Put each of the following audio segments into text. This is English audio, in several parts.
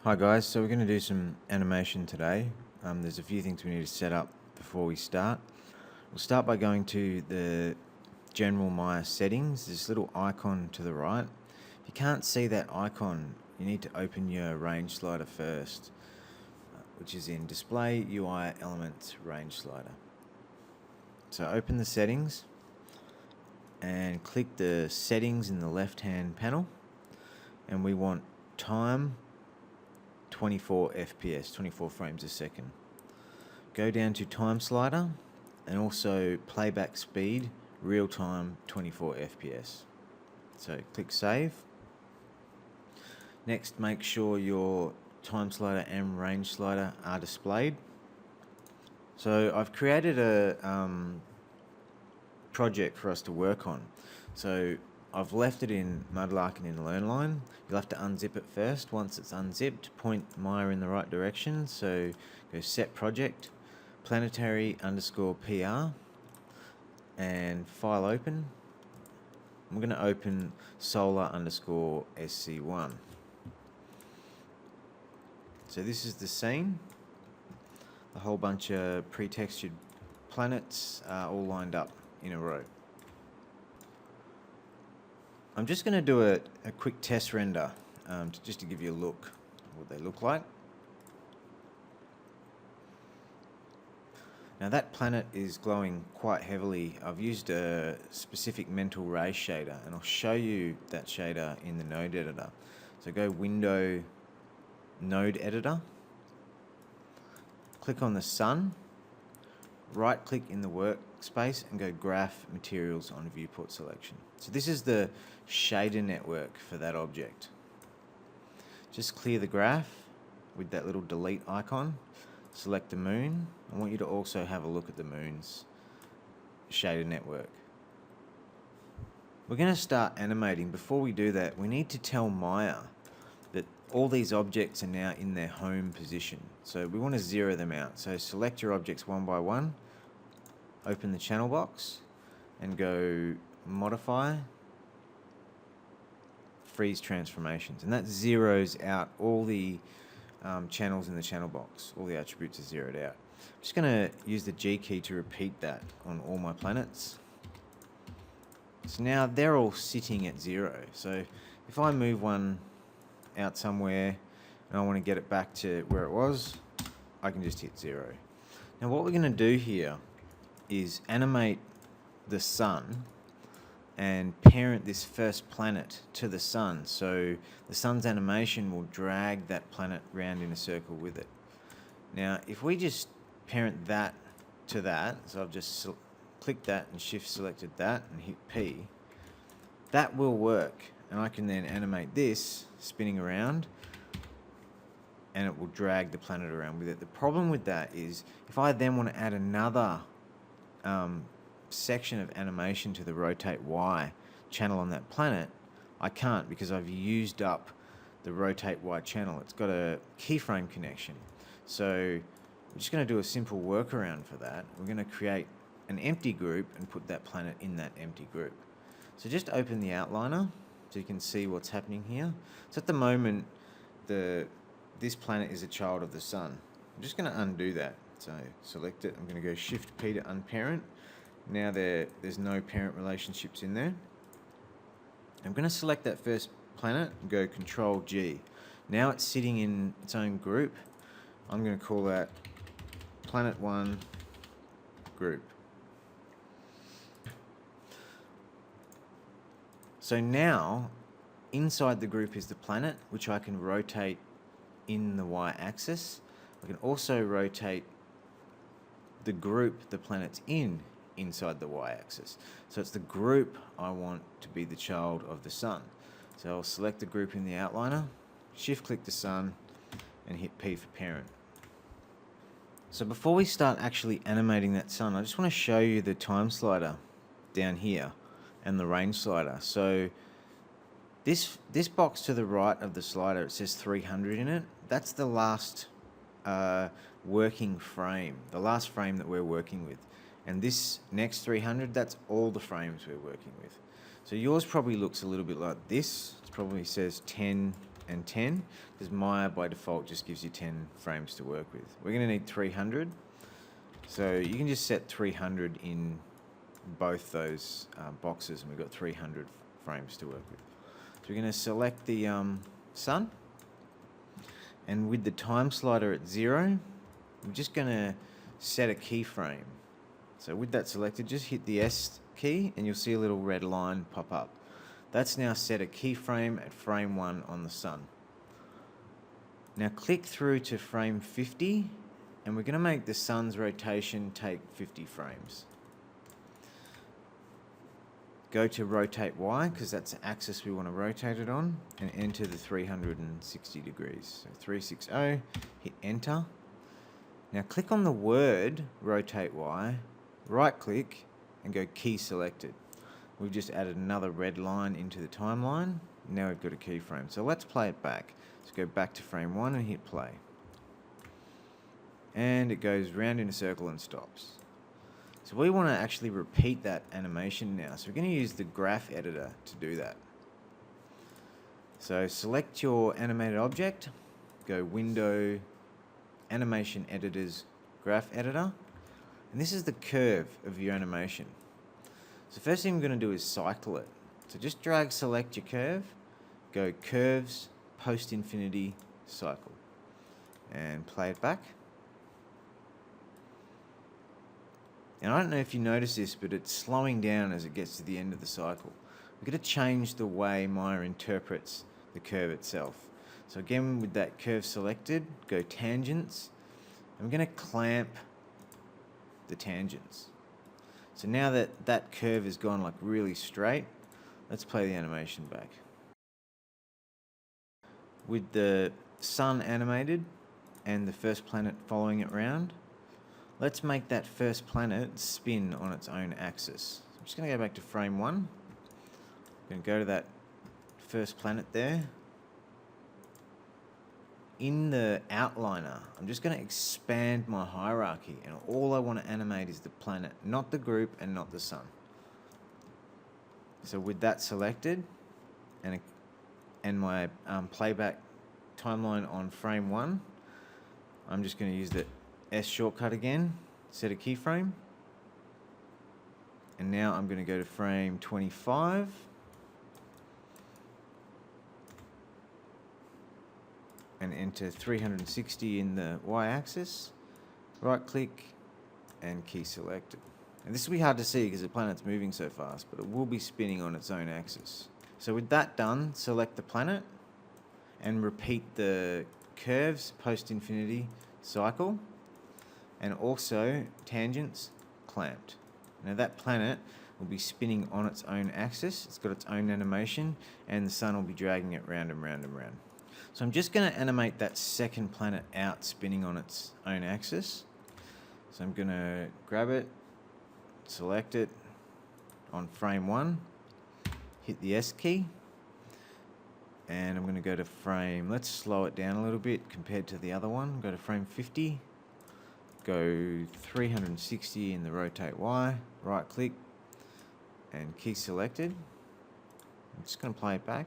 Hi guys, so we're going to do some animation today. There's a few things we need to set up before we start. We'll start by going to the general Maya settings, this little icon to the right. If you can't see that icon, you need to open your range slider first, which is in Display UI Elements Range Slider. So open the settings and click the settings in the left hand panel, and we want time 24 FPS, 24 frames a second. Go down to time slider and also playback speed, real time 24 FPS. So click save. Next, make sure your time slider and range slider are displayed. So I've created a project for us to work on. So I've left it in Mudlark and in LearnLine. You'll have to unzip it first. Once it's unzipped, point Maya in the right direction. So go set project, planetary_PR, and file open. I'm going to open solar_SC1. So this is the scene. A whole bunch of pre-textured planets all lined up in a row. I'm just going to do a quick test render just to give you a look at what they look like. Now that planet is glowing quite heavily. I've used a specific mental ray shader, and I'll show you that shader in the node editor. So go Window, Node Editor, click on the sun, right click in the workspace and go Graph Materials on Viewport Selection. So this is the shader network for that object. Just clear the graph with that little delete icon, select the moon. I want you to also have a look at the moon's shader network. We're going to start animating. Before we do that, we need to tell Maya that all these objects are now in their home position. So we want to zero them out. So select your objects one by one, open the channel box and go Modify, Freeze Transformations. And that zeroes out all the channels in the channel box. All the attributes are zeroed out. I'm just going to use the G key to repeat that on all my planets. So now they're all sitting at 0. So if I move one out somewhere and I want to get it back to where it was, I can just hit 0. Now what we're going to do here is animate the sun and parent this first planet to the sun. So the sun's animation will drag that planet round in a circle with it. Now if we just parent that to that, so I've just clicked that and shift selected that and hit P, that will work, and I can then animate this spinning around and it will drag the planet around with it. The problem with that is if I then want to add another section of animation to the rotate Y channel on that planet, I can't, because I've used up the rotate Y channel. It's got a keyframe connection. So I'm just going to do a simple workaround for that. We're going to create an empty group and put that planet in that empty group. So just open the outliner so you can see what's happening here. So at the moment, this planet is a child of the sun. I'm just going to undo that. So select it. I'm going to go Shift P to unparent. Now there's no parent relationships in there. I'm going to select that first planet and go Control G. Now it's sitting in its own group. I'm going to call that Planet 1 Group. So now inside the group is the planet, which I can rotate in the y-axis. I can also rotate the group the planet's in inside the y-axis. So it's the group I want to be the child of the sun. So I'll select the group in the outliner, shift click the sun and hit P for parent. So before we start actually animating that sun, I just want to show you the time slider down here and the range slider. So this box to the right of the slider, it says 300 in it. That's the last working frame, the last frame that we're working with. And this next 300, that's all the frames we're working with. So yours probably looks a little bit like this. It probably says 10 and 10, because Maya by default just gives you 10 frames to work with. We're going to need 300, so you can just set 300 in both those boxes, and we've got 300 frames to work with. So we're going to select the sun, and with the time slider at 0, I'm just going to set a keyframe. So with that selected, just hit the S key and you'll see a little red line pop up. That's now set a keyframe at frame 1 on the sun. Now click through to frame 50, and we're going to make the sun's rotation take 50 frames. Go to rotate Y, because that's the axis we want to rotate it on, and enter the 360 degrees. So 360, hit enter. Now click on the word rotate Y, right click, and go key selected. We've just added another red line into the timeline. Now we've got a keyframe. So let's play it back. Let's go back to frame 1 and hit play. And it goes round in a circle and stops. So we want to actually repeat that animation now. So we're going to use the graph editor to do that. So select your animated object, go Window, Animation Editors, Graph Editor, and this is the curve of your animation. So first thing I'm going to do is cycle it. So just drag select your curve, go Curves, Post Infinity, Cycle, and play it back. And I don't know if you notice this, but it's slowing down as it gets to the end of the cycle. We're going to change the way Maya interprets the curve itself. So again, with that curve selected, go Tangents, and we're going to clamp the tangents. So now that that curve has gone like really straight, let's play the animation back. With the sun animated and the first planet following it round, let's make that first planet spin on its own axis. I'm just going to go back to frame 1. I'm going to go to that first planet there. In the outliner, I'm just going to expand my hierarchy, and all I want to animate is the planet, not the group and not the sun. So with that selected, and my playback timeline on frame 1, I'm just going to use the S shortcut again, set a keyframe, and now I'm going to go to frame 25, and enter 360 in the Y-axis, right click, and key selected. And this will be hard to see because the planet's moving so fast, but it will be spinning on its own axis. So with that done, select the planet and repeat the curves, post-infinity, cycle, and also tangents, clamped. Now that planet will be spinning on its own axis, it's got its own animation, and the sun will be dragging it round and round and round. So I'm just going to animate that second planet out spinning on its own axis. So I'm going to grab it, select it on frame 1, hit the S key, and I'm going to go to frame, let's slow it down a little bit compared to the other one. Go to frame 50, go 360 in the rotate Y, right click, and key selected. I'm just going to play it back,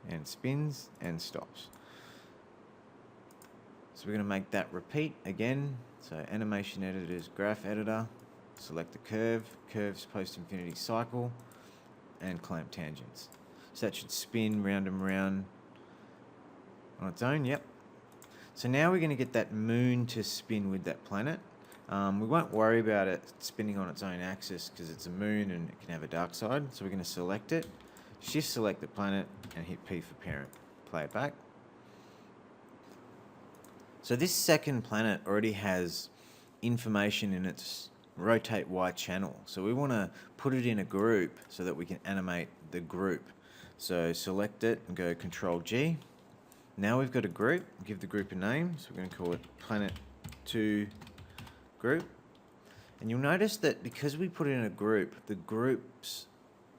and it spins and stops. So we're going to make that repeat again. So Animation Editors, Graph Editor, select the curve, curves, post-infinity, cycle, and clamp tangents. So that should spin round and round on its own, yep. So now we're going to get that moon to spin with that planet. We won't worry about it spinning on its own axis because it's a moon and it can have a dark side. So we're going to select it, shift select the planet, and hit P for parent. Play it back. So this second planet already has information in its rotate Y channel. So we want to put it in a group so that we can animate the group. So select it and go Control G. Now we've got a group, give the group a name. So we're going to call it Planet 2 Group. And you'll notice that because we put it in a group, the group's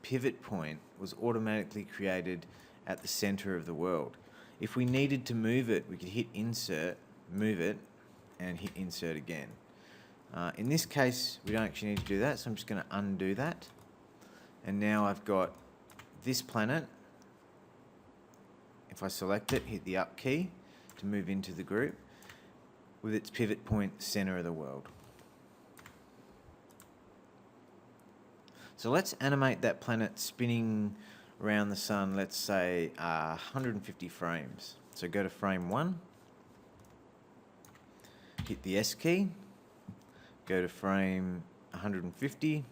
pivot point was automatically created at the center of the world. If we needed to move it, we could hit Insert, move it, and hit Insert again. In this case, we don't actually need to do that, so I'm just going to undo that. And now I've got this planet if I select it, hit the up key to move into the group with its pivot point center of the world. So let's animate that planet spinning around the sun, let's say 150 frames. So go to frame 1, hit the S key, go to frame 150,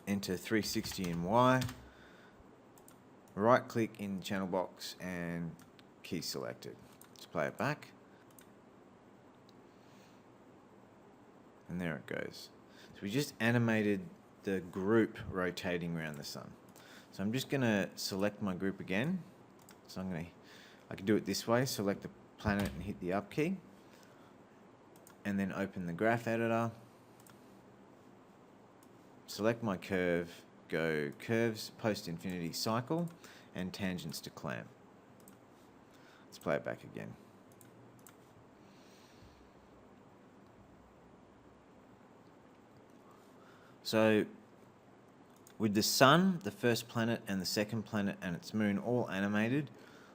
enter 360 in Y, right click in the channel box and key selected. Let's play it back. And there it goes. So we just animated the group rotating around the sun. So I'm just going to select my group again. So I can do it this way, select the planet and hit the up key. And then open the graph editor. Select my curve, go curves, post infinity cycle, and tangents to clamp. Let's play it back again. So with the sun, the first planet, and the second planet and its moon all animated,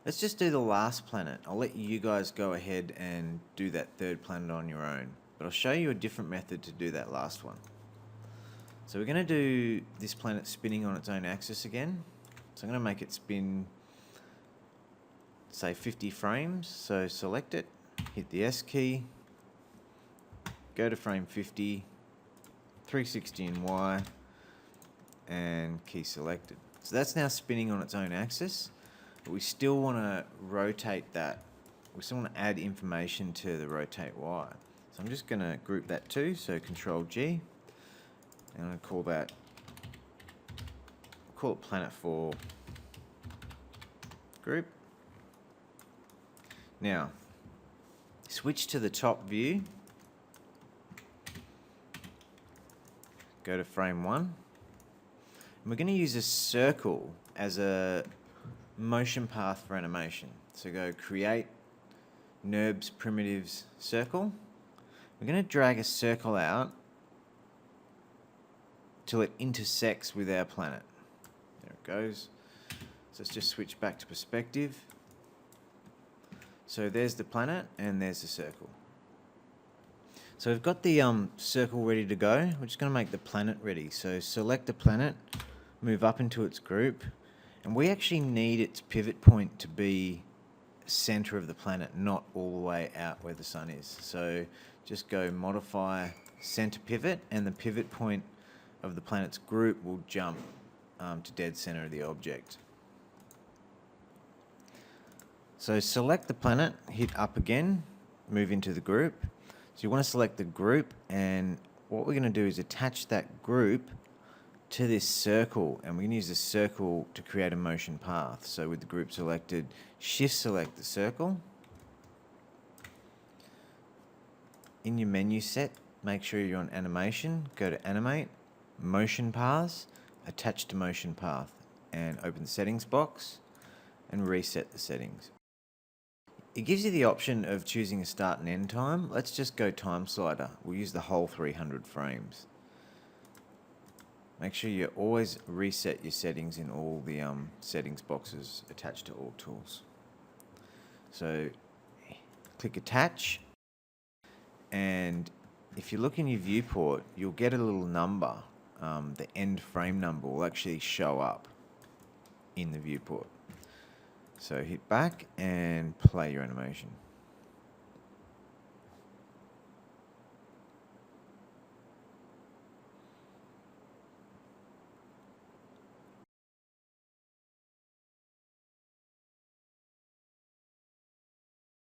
let's just do the last planet. I'll let you guys go ahead and do that third planet on your own, but I'll show you a different method to do that last one. So we're going to do this planet spinning on its own axis again. So I'm going to make it spin, say 50 frames. So select it, hit the S key, go to frame 50, 360 in Y, and key selected. So that's now spinning on its own axis, but we still want to rotate that. We still want to add information to the rotate Y. So I'm just going to group that too, so Control G, and I'm going to call it Planet 4 group. Now, switch to the top view, go to frame 1, and we're going to use a circle as a motion path for animation. So go create NURBS primitives circle. We're going to drag a circle out till it intersects with our planet. There it goes. So let's just switch back to perspective. So there's the planet and there's the circle. So we've got the circle ready to go. We're just going to make the planet ready. So select the planet, move up into its group, and we actually need its pivot point to be center of the planet, not all the way out where the sun is. So just go modify center pivot, and the pivot point of the planet's group will jump to dead center of the object. So select the planet, hit up again, move into the group. So you want to select the group, and what we're going to do is attach that group to this circle, and we're going to use the circle to create a motion path. So with the group selected, shift select the circle. In your menu set, make sure you're on animation, go to animate, motion paths, attach to motion path, and open the settings box and reset the settings. It gives you the option of choosing a start and end time. Let's just go time slider. We'll use the whole 300 frames. Make sure you always reset your settings in all the settings boxes attached to all tools. So click attach, and if you look in your viewport, you'll get a little number. The end frame number will actually show up in the viewport. So hit back and play your animation.